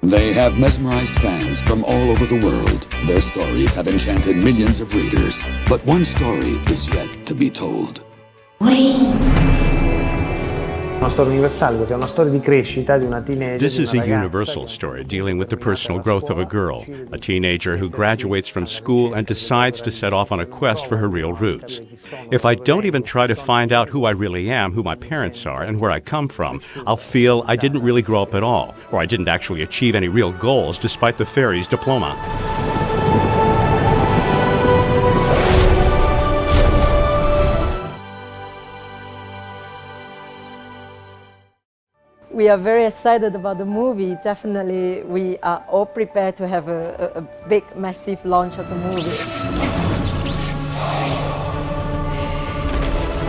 They have mesmerized fans from all over the world. Their stories have enchanted millions of readers. But one story is yet to be told. Winx. Una storia universale perché è una storia di crescita di una teenager. This is a universal story dealing with the personal growth of a girl, a teenager who graduates from school and decides to set off on a quest for her real roots. If I don't even try to find out who I really am, who my parents are, and where I come from, I'll feel I didn't really grow up at all, or I didn't actually achieve any real goals despite the fairy's diploma. We are very excited about the movie. Definitely, we are all prepared to have a big, massive launch of the movie.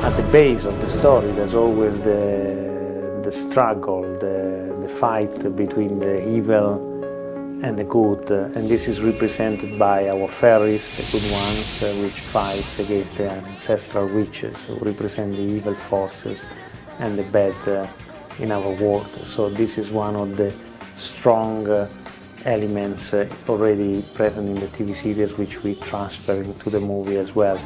At the base of the story, there's always the struggle, the fight between the evil and the good. And this is represented by our fairies, the good ones, which fights against the ancestral witches, who represent the evil forces and the bad in our world. So this is one of the strong elements already present in the TV series, which we transfer into the movie as well.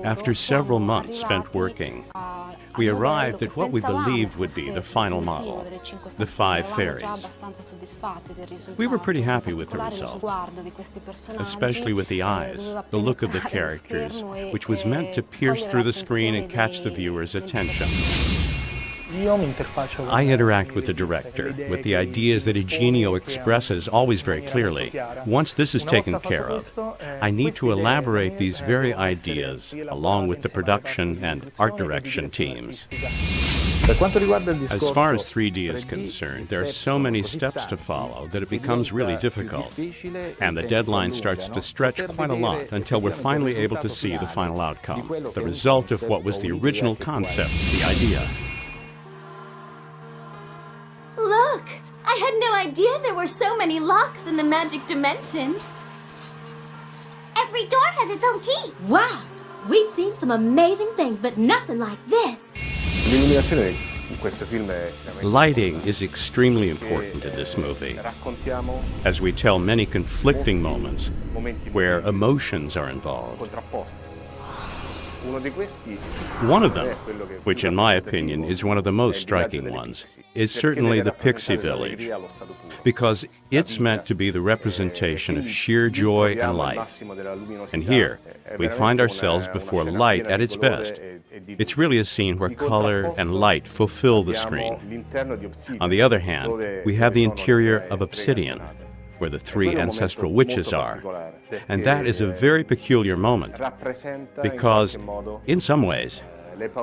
After several months spent working, we arrived at what we believed would be the final model, the 5 fairies. We were pretty happy with the result, especially with the eyes, the look of the characters, which was meant to pierce through the screen and catch the viewer's attention. I interact with the director, with the ideas that Eugenio expresses always very clearly. Once this is taken care of, I need to elaborate these very ideas along with the production and art direction teams. As far as 3D is concerned, there are so many steps to follow that it becomes really difficult, and the deadline starts to stretch quite a lot until we're finally able to see the final outcome, the result of what was the original concept, the idea. Look! I had no idea there were so many locks in the magic dimension. Every door has its own key. Wow! We've seen some amazing things, but nothing like this. Lighting is extremely important in this movie, as we tell many conflicting moments where emotions are involved. One of them, which in my opinion is one of the most striking ones, is certainly the Pixie Village, because it's meant to be the representation of sheer joy and life. And here, we find ourselves before light at its best. It's really a scene where color and light fulfill the screen. On the other hand, we have the interior of obsidian, where the 3 ancestral witches are. And that is a very peculiar moment, because, in some ways,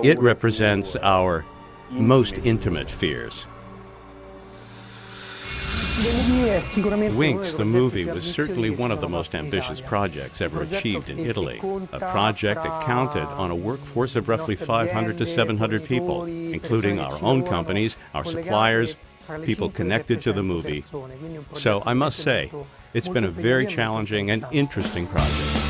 it represents our most intimate fears. Winx, the movie, was certainly one of the most ambitious projects ever achieved in Italy, a project that counted on a workforce of roughly 500 to 700 people, including our own companies, our suppliers, people connected to the movie. So I must say, it's been a very challenging and interesting project.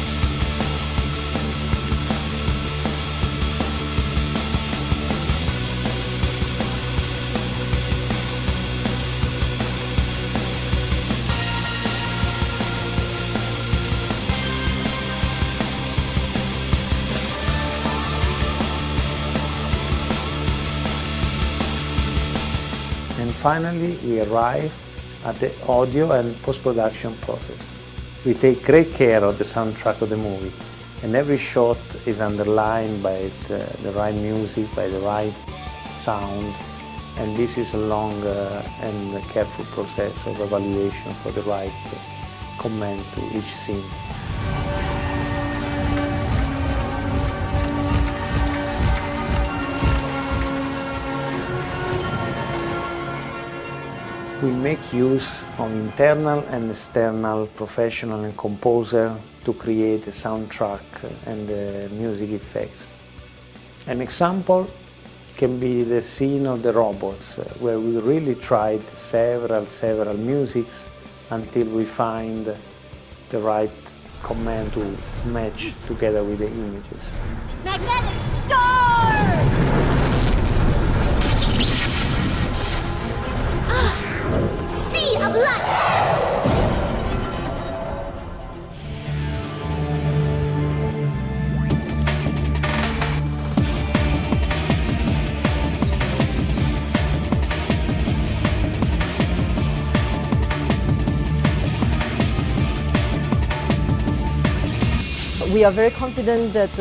And finally, we arrive at the audio and post-production process. We take great care of the soundtrack of the movie, and every shot is underlined by the right music, by the right sound, and this is a long and careful process of evaluation for the right comment to each scene. We make use of internal and external professional and composer to create a soundtrack and the music effects. An example can be the scene of the robots, where we really tried several musics until we find the right command to match together with the images. Magnetic storm! Sea of light! We are very confident that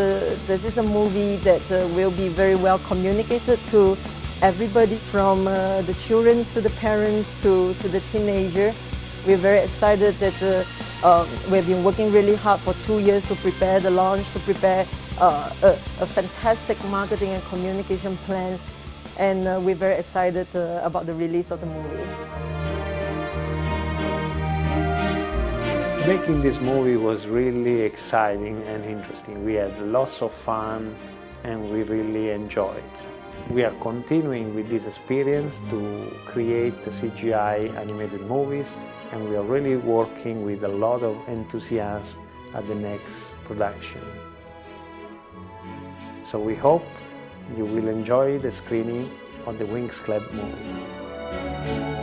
this is a movie that will be very well communicated to everybody, from the children to the parents to the teenager. We're very excited that we've been working really hard for 2 years to prepare the launch, to prepare a fantastic marketing and communication plan, and we're very excited about the release of the movie. Making this movie was really exciting and interesting. We had lots of fun and we really enjoyed it. We are continuing with this experience to create the CGI animated movies, and we are really working with a lot of enthusiasm at the next production. So we hope you will enjoy the screening of the Winx Club movie.